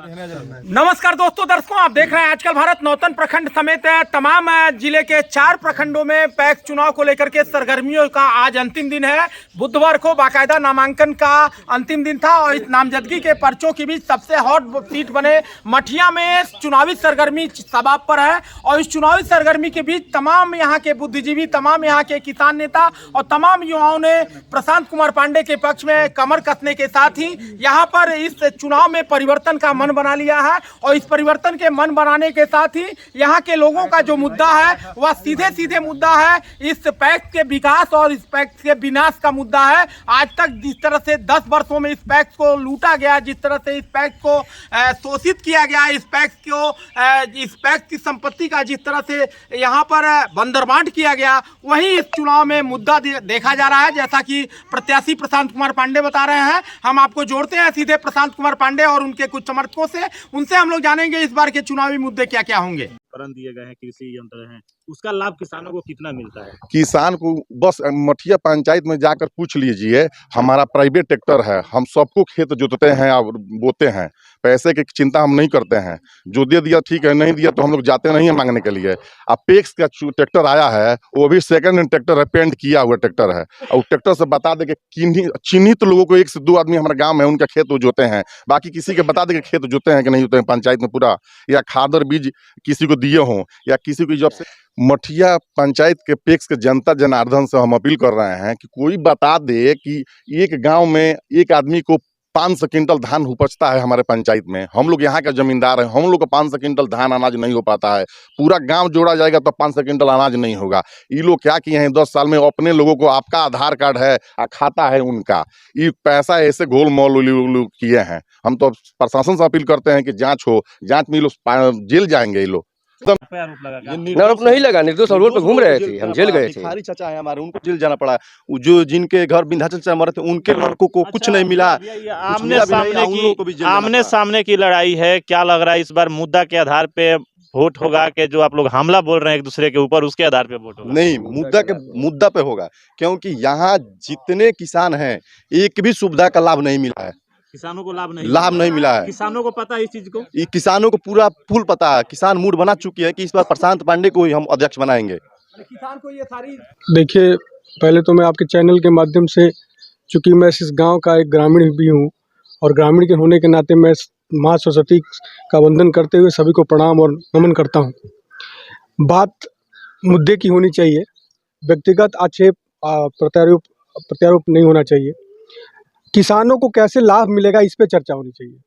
नमस्कार दर्शकों, आप देख रहे हैं आजकल भारत। नौतन प्रखंड समेत तमाम जिले के 4 प्रखंडों में पैक्स चुनाव को लेकर के सरगर्मियों का आज अंतिम दिन है। बुधवार को बाकायदा नामांकन का अंतिम दिन था और इस नामजदगी के पर्चों के बीच सबसे हॉट सीट बने मठिया में चुनावी सरगर्मी सबाब पर है। और इस चुनावी सरगर्मी के बीच तमाम यहाँ के बुद्धिजीवी, तमाम यहाँ के किसान नेता और तमाम युवाओं ने प्रशांत कुमार पांडे के पक्ष में कमर कसने के साथ ही यहाँ पर इस चुनाव में परिवर्तन का मन बना लिया है। और इस परिवर्तन के मन बनाने के साथ ही यहाँ के लोगों का जो मुद्दा है वह सीधे सीधे मुद्दा है इस पैक्स के विकास और इस पैक्स के विनाश का मुद्दा है। आज तक जिस तरह से 10 वर्षों में इस पैक्स को लूटा गया, जिस तरह से इस पैक्स को शोषित किया गया, इस पैक्स की संपत्ति का जिस तरह से यहाँ पर बंदरबांट किया गया, वही इस चुनाव में मुद्दा देखा जा रहा है। जैसा कि प्रत्याशी प्रशांत कुमार पांडे बता रहे हैं, हम आपको जोड़ते हैं सीधे प्रशांत कुमार पांडे और उनके कुछ समर्थकों से। उनसे हम लोग जानेंगे इस बार के चुनावी मुद्दे क्या क्या होंगे। दिए गए हैं, कृषि यंत्र हैं, उसका लाभ किसानों को कितना मिलता है? किसान को बस मठिया पंचायत में जाकर पूछ लीजिए। हमारा प्राइवेट ट्रैक्टर है, हम सबको खेत जोतते हैं और बोते हैं। पैसे की चिंता हम नहीं करते हैं। जो दे दिया ठीक है, नहीं दिया तो हम लोग जाते नहीं है मांगने के लिए। अब पेक्स का ट्रैक्टर आया है, वो भी सेकंड हैंड ट्रैक्टर है, पेंट किया हुआ ट्रैक्टर है। और ट्रैक्टर से बता दे कि चिन्हित लोगों को 1 से 2 आदमी हमारे गाँव में उनका खेत वो जोते हैं। बाकी किसी के बता दे कि खेत जोते हैं कि नहीं जोते हैं पंचायत में पूरा, या खाद और बीज किसी को दिए हों या किसी को जब से। मठिया पंचायत के पेक्स के जनता जनार्दन से हम अपील कर रहे हैं कि कोई बता दे कि एक गांव में एक आदमी को 500 क्विंटल धान उपजता है हमारे पंचायत में। हम लोग यहाँ के जमींदार हैं, हम लोग को 500 क्विंटल धान अनाज नहीं हो पाता है। पूरा गांव जोड़ा जाएगा तो 500 क्विंटल अनाज नहीं होगा। ये लोग क्या किए हैं 10 साल में, अपने लोगों को, आपका आधार कार्ड है, खाता है उनका, ये पैसा ऐसे गोल मोल किए हैं। हम तो प्रशासन से अपील करते हैं कि जाँच हो, जाँच में ये लोग जेल जाएंगे। ये लोग आरोप नहीं लगा, निर्दोष रोड पे घूम रहे थे, हम जेल गए थे। खारी चाचा है हमारे, उनको जेल जाना पड़ा। जो जिनके घर विंध्याचल से मरे थे उनके लड़कों को कुछ नहीं मिला। आमने सामने की लड़ाई है। क्या लग रहा है इस बार मुद्दा के आधार पे वोट होगा कि जो आप लोग हमला बोल रहे हैं एक दूसरे के ऊपर, उसके आधार पे वोट होगा? नहीं, मुद्दा पे होगा, क्योंकि यहाँ जितने किसान हैं एक भी सुविधा का लाभ नहीं मिला है। किसानों को लाभ नहीं मिला है। किसानों को पता है इस चीज को? ये किसानों को पूरा फुल पता है। किसान मूड बना चुकी है कि इस बार प्रशांत पांडे को ही हम अध्यक्ष बनाएंगे। किसान को ये सारी देखिए, पहले तो मैं आपके चैनल के माध्यम से, चूँकि मैं इस गांव का एक ग्रामीण भी हूं और ग्रामीण के होने के नाते मैं माँ सरस्वती का वंदन करते हुए सभी को प्रणाम और नमन करता हूं। बात मुद्दे की होनी चाहिए, व्यक्तिगत आक्षेप प्रत्यारोप नहीं होना चाहिए। किसानों को कैसे लाभ मिलेगा इस पे चर्चा होनी चाहिए।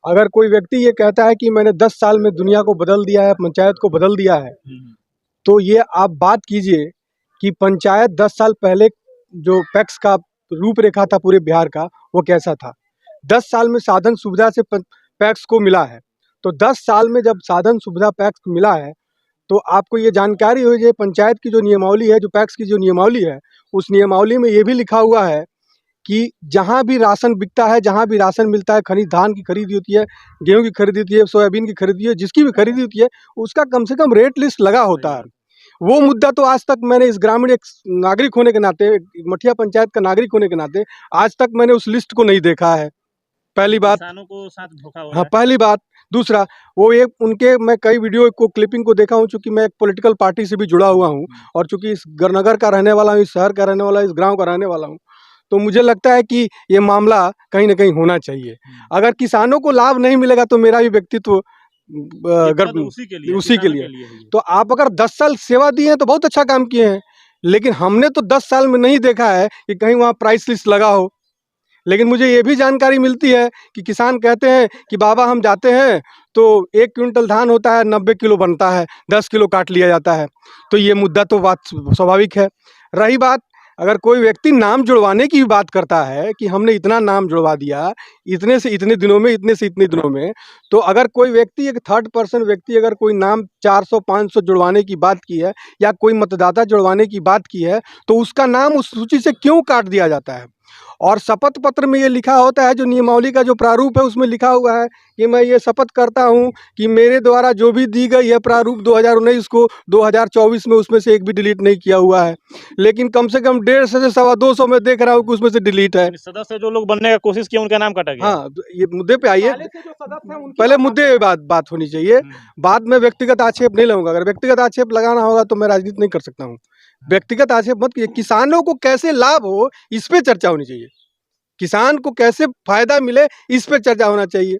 अगर कोई व्यक्ति ये कहता है कि मैंने 10 साल में दुनिया को बदल दिया है, पंचायत को बदल दिया है, तो ये आप बात कीजिए कि पंचायत 10 साल पहले जो पैक्स का रूपरेखा था पूरे बिहार का, वो कैसा था। 10 साल में साधन सुविधा से पैक्स को मिला है, तो 10 साल में जब साधन सुविधा पैक्स को मिला है तो आपको ये जानकारी हो जाए, पंचायत की जो नियमावली है, जो पैक्स की जो नियमावली है, उस नियमावली में ये भी लिखा हुआ है कि जहाँ भी राशन बिकता है, जहाँ भी राशन मिलता है, खरीद धान की खरीदी होती है, गेहूं की खरीदी होती है, सोयाबीन की खरीदी है, जिसकी भी खरीदी होती है, उसका कम से कम रेट लिस्ट लगा होता है। वो मुद्दा तो आज तक मैंने इस ग्रामीण एक नागरिक होने के नाते, मठिया पंचायत का नागरिक होने के नाते, आज तक मैंने उस लिस्ट को नहीं देखा है। पहली बात, किसानों को साथ धोखा हो रहा है। हाँ, पहली बात। दूसरा, वो एक उनके मैं कई वीडियो को क्लिपिंग को देखा हूँ, चूँकि मैं एक पॉलिटिकल पार्टी से भी जुड़ा हुआ हूँ और चूँकि इस नगर का रहने वाला हूँ, इस शहर का रहने वाला, इस गाँव का रहने वाला हूँ, तो मुझे लगता है कि ये मामला कहीं ना कहीं होना चाहिए। अगर किसानों को लाभ नहीं मिलेगा तो मेरा भी व्यक्तित्व उसी के लिए। तो आप अगर 10 साल सेवा दिए हैं तो बहुत अच्छा काम किए हैं, लेकिन हमने तो 10 साल में नहीं देखा है कि कहीं वहाँ प्राइस लिस्ट लगा हो। लेकिन मुझे ये भी जानकारी मिलती है कि किसान कहते हैं कि बाबा हम जाते हैं तो 1 क्विंटल धान होता है, 90 किलो बनता है, 10 किलो काट लिया जाता है। तो ये मुद्दा तो बात स्वाभाविक है। रही बात, अगर कोई व्यक्ति नाम जुड़वाने की बात करता है कि हमने इतना नाम जुड़वा दिया इतने से इतने दिनों में, इतने से इतने दिनों में, तो अगर कोई व्यक्ति, एक थर्ड पर्सन व्यक्ति अगर कोई नाम 400-500 जुड़वाने की बात की है या कोई मतदाता जुड़वाने की बात की है, तो उसका नाम उस सूची से क्यों काट दिया जाता है? और शपथ पत्र में ये लिखा होता है, जो नियमावली का जो प्रारूप है उसमें लिखा हुआ है कि मैं ये शपथ करता हूँ कि मेरे द्वारा जो भी दी गई है प्रारूप 2019 को 2024 में उसमें से एक भी डिलीट नहीं किया हुआ है। लेकिन कम से कम 150 से 250 में देख रहा हूँ कि उसमें से डिलीट है। सदस्य जो लोग बनने का कोशिश किया उनका नाम कटा गया। हाँ, तो ये मुद्दे पे आइए, पहले से जो सदस्य हैं उनकी पहले मुद्दे पे बात होनी चाहिए। बाद में व्यक्तिगत आक्षेप नहीं लूंगा। अगर व्यक्तिगत आक्षेप लगाना होगा तो मैं राजनीति नहीं कर सकता हूँ। व्यक्तिगत आक्षेप मत कीजिए। किसानों को कैसे लाभ हो इस पे चर्चा होनी चाहिए। किसान को कैसे फायदा मिले इस पे चर्चा होना चाहिए।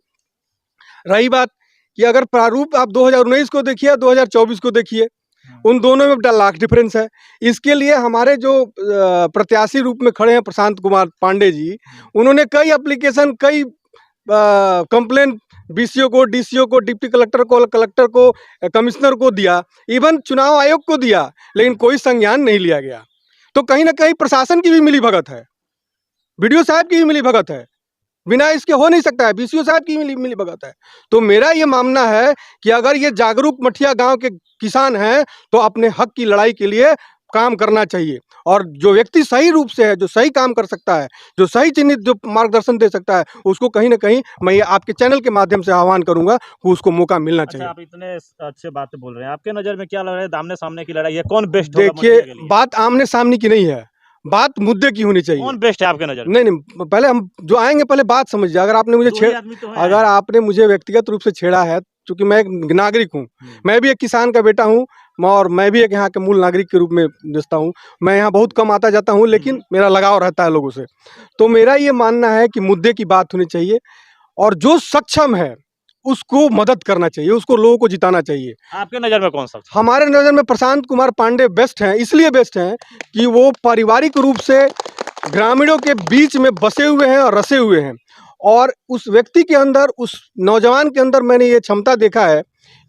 रही बात कि अगर प्रारूप आप 2019 को देखिए 2024 को देखिए, उन दोनों में लाख डिफरेंस है। इसके लिए हमारे जो प्रत्याशी रूप में खड़े हैं प्रशांत कुमार पांडे जी, उन्होंने कई एप्लीकेशन, कई कंप्लेन बीसीओ को, डीसीओ को, डिप्टी कलेक्टर को, कलेक्टर को, कमिश्नर को दिया, इवन चुनाव आयोग को दिया, लेकिन कोई संज्ञान नहीं लिया गया। तो कहीं ना कहीं प्रशासन की भी मिली भगत है, बीडीओ साहब की भी मिली भगत है, बिना इसके हो नहीं सकता है। बीसीओ साहब की मिली भगत है। तो मेरा ये मानना है कि अगर ये जागरूक मठिया गांव के किसान हैं तो अपने हक की लड़ाई के लिए काम करना चाहिए। और जो व्यक्ति सही रूप से है, जो सही काम कर सकता है, जो सही चिन्हित, जो मार्गदर्शन दे सकता है, उसको कहीं ना कहीं मैं ये आपके चैनल के माध्यम से आह्वान करूंगा कि उसको मौका मिलना चाहिए। आप इतने अच्छे बातें बोल रहे हैं, आपके नजर में क्या लग रहा है आमने सामने की लड़ाई है, कौन बेस्ट होगा? देखिए, बात आमने सामने की नहीं है, बात मुद्दे की होनी चाहिए। कौन बेस्ट है आपके नजर में? नहीं, पहले हम जो आएंगे पहले बात समझिए। अगर आपने मुझे व्यक्तिगत रूप से छेड़ा है, क्योंकि मैं एक नागरिक हूँ, मैं भी एक किसान का बेटा हूँ और मैं भी एक यहाँ के मूल नागरिक के रूप में दिखता हूँ। मैं यहाँ बहुत कम आता जाता हूँ, लेकिन मेरा लगाव रहता है लोगों से। तो मेरा ये मानना है कि मुद्दे की बात होनी चाहिए और जो सक्षम है उसको मदद करना चाहिए, उसको लोगों को जिताना चाहिए। आपके नज़र में कौन सा? हमारे नज़र में प्रशांत कुमार पांडे बेस्ट हैं। इसलिए बेस्ट हैं कि वो पारिवारिक रूप से ग्रामीणों के बीच में बसे हुए हैं और रसे हुए हैं। और उस व्यक्ति के अंदर, उस नौजवान के अंदर मैंने ये क्षमता देखा है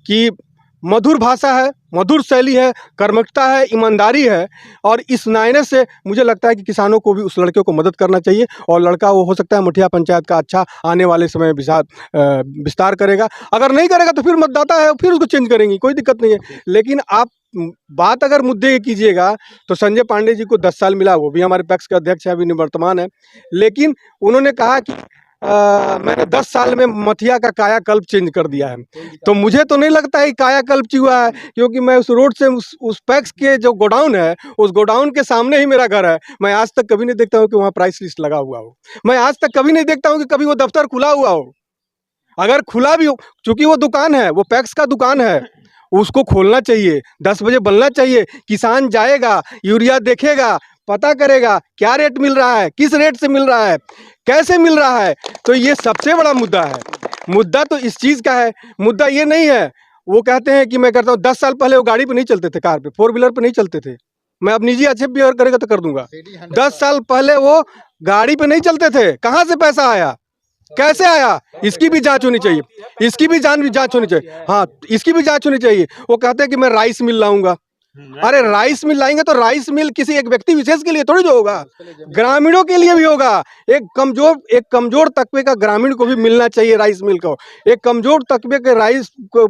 कि मधुर भाषा है, मधुर शैली है, कर्मठता है, ईमानदारी है। और इस नायने से मुझे लगता है कि किसानों को भी उस लड़के को मदद करना चाहिए। और लड़का वो हो सकता है मठिया पंचायत का अच्छा आने वाले समय विस्तार करेगा। अगर नहीं करेगा तो फिर मतदाता है, फिर उसको चेंज करेंगे, कोई दिक्कत नहीं है। लेकिन आप बात अगर मुद्दे की कीजिएगा तो संजय पांडे जी को 10 साल मिला, वो भी हमारे पक्ष के अध्यक्ष है, अभी निवर्तमान है। लेकिन उन्होंने कहा कि मैंने 10 साल में मठिया का कायाकल्प चेंज कर दिया है। तो मुझे तो नहीं लगता है कायाकल्प हुआ है, क्योंकि मैं उस रोड से उस पैक्स के जो गोडाउन है, उस गोडाउन के सामने ही मेरा घर है। मैं आज तक कभी नहीं देखता हूँ कि वहाँ प्राइस लिस्ट लगा हुआ हो। मैं आज तक कभी नहीं देखता हूँ कि कभी वो दफ्तर खुला हुआ हो। अगर खुला भी हो, चूंकि वो दुकान है, वो पैक्स का दुकान है, उसको खोलना चाहिए, 10 बजे बनना चाहिए। किसान जाएगा, यूरिया देखेगा, पता करेगा क्या रेट मिल रहा है, किस रेट से मिल रहा है, कैसे मिल रहा है। तो ये सबसे बड़ा मुद्दा है। मुद्दा तो इस चीज़ का है, मुद्दा ये नहीं है। वो कहते हैं कि मैं करता हूँ, 10 साल पहले वो गाड़ी पे नहीं चलते थे, कार पे, 4 व्हीलर पे नहीं चलते थे। मैं अब निजी आक्षेप भी अगर करेगा तो कर दूंगा। 10 साल पहले वो गाड़ी पे नहीं चलते थे, कहाँ से पैसा आया, कैसे आया, इसकी भी जांच होनी चाहिए। इसकी भी जांच होनी चाहिए। हाँ, इसकी भी जांच होनी चाहिए। वो कहते हैं कि मैं राइस मिल लाऊंगा। अरे राइस मिल लाएंगे तो राइस मिल किसी एक व्यक्ति विशेष के लिए थोड़ी जो होगा, ग्रामीणों के लिए भी होगा। एक कमजोर तबके का ग्रामीण को भी मिलना चाहिए राइस मिल को। एक कमजोर तबके के राइस को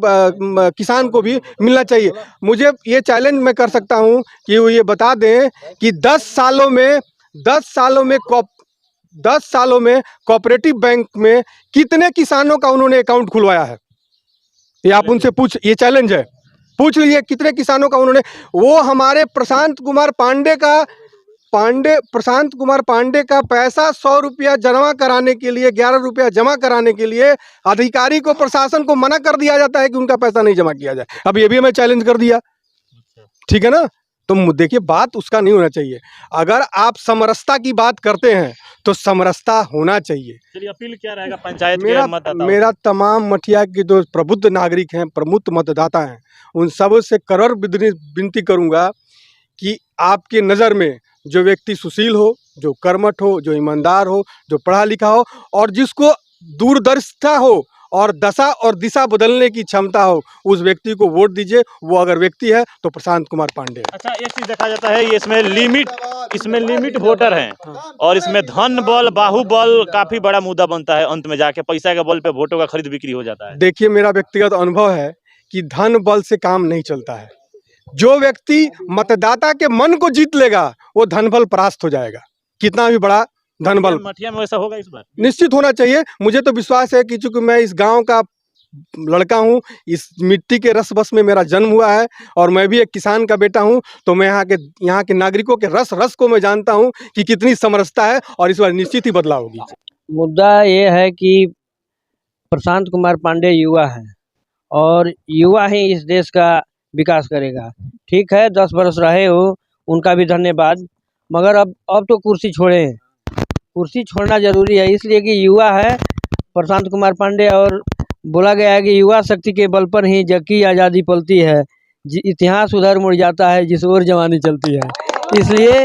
किसान को भी मिलना चाहिए। मुझे ये चैलेंज मैं कर सकता हूँ कि वो ये बता दें कि 10 सालों में कोऑपरेटिव बैंक में कितने किसानों का उन्होंने अकाउंट खुलवाया है। ये आप उनसे ये चैलेंज है, पूछ लीजिए कितने किसानों का उन्होंने। वो हमारे प्रशांत कुमार पांडे का पैसा 100 रुपया जमा कराने के लिए, 11 रुपया जमा कराने के लिए अधिकारी को, प्रशासन को मना कर दिया जाता है कि उनका पैसा नहीं जमा किया जाए। अब ये भी मैं चैलेंज कर दिया, ठीक है ना। तो देखिए, बात उसका नहीं होना चाहिए। अगर आप समरसता की बात करते हैं तो समरसता होना चाहिए। चलिए, अपील क्या रहेगा पंचायत के मतदाताओं? मेरा तमाम मठिया के जो प्रबुद्ध नागरिक हैं, प्रमुख मतदाता हैं, उन सब से करर विनती करूंगा कि आपके नज़र में जो व्यक्ति सुशील हो, जो कर्मठ हो, जो ईमानदार हो, जो पढ़ा लिखा हो और जिसको दूरदर्शिता हो और दशा और दिशा बदलने की क्षमता हो, उस व्यक्ति को वोट दीजिए। वो अगर व्यक्ति है तो प्रशांत कुमार पांडे है। अच्छा, एक चीज देखा जाता है, ये इसमें लिमिट वोटर हैं और इसमें धन बल, बाहुबल काफी बड़ा मुद्दा बनता है। अंत में जाके पैसा के बल पे वोटों का खरीद बिक्री हो जाता है। देखिए, मेरा व्यक्तिगत अनुभव है कि धन बल से काम नहीं चलता है। जो व्यक्ति मतदाता के मन को जीत लेगा वो धन बल परास्त हो जाएगा। कितना भी बड़ा धन बल। मठिया में वैसा होगा इस बार? निश्चित होना चाहिए। मुझे तो विश्वास है कि चूंकि मैं इस गांव का लड़का हूं, इस मिट्टी के रस बस में मेरा जन्म हुआ है और मैं भी एक किसान का बेटा हूं, तो मैं यहाँ के नागरिकों के रस रस को मैं जानता हूं कि कितनी समरसता है और इस बार निश्चित ही बदलाव होगी। मुद्दा ये है कि प्रशांत कुमार पांडे युवा हैं और युवा ही इस देश का विकास करेगा। ठीक है, 10 वर्ष रहे हो, उनका भी धन्यवाद, मगर अब तो कुर्सी छोड़े। कुर्सी छोड़ना जरूरी है इसलिए कि युवा है प्रशांत कुमार पांडे, और बोला गया है कि युवा शक्ति के बल पर ही जग की आज़ादी पलती है, इतिहास उधर मुड़ जाता है जिस ओर जवानी चलती है। इसलिए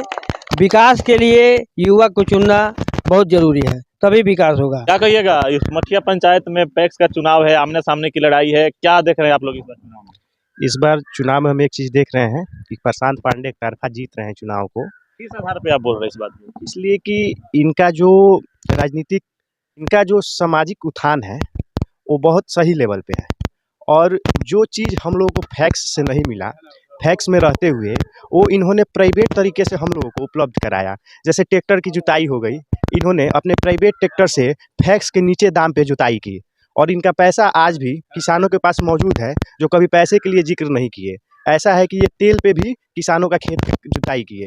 विकास के लिए युवा को चुनना बहुत जरूरी है, तभी विकास होगा। क्या कहिएगा, इस मठिया पंचायत में पैक्स का चुनाव है, आमने सामने की लड़ाई है, क्या देख रहे हैं आप लोग इस बार चुनाव में? इस बार चुनाव में हम एक चीज़ देख रहे हैं कि प्रशांत पांडे एक तरफा जीत रहे हैं चुनाव को। किस आधार पे आप बोल रहे हैं इस बात को? इसलिए कि इनका जो राजनीतिक, इनका जो सामाजिक उत्थान है वो बहुत सही लेवल पे है, और जो चीज़ हम लोगों को फैक्स से नहीं मिला, फैक्स में रहते हुए वो इन्होंने प्राइवेट तरीके से हम लोगों को उपलब्ध कराया। जैसे ट्रैक्टर की जुताई हो गई, इन्होंने अपने प्राइवेट ट्रैक्टर से फैक्स के नीचे दाम पे जुताई की, और इनका पैसा आज भी किसानों के पास मौजूद है, जो कभी पैसे के लिए जिक्र नहीं किए। ऐसा है कि ये तेल पे भी किसानों का खेत जुताई किए।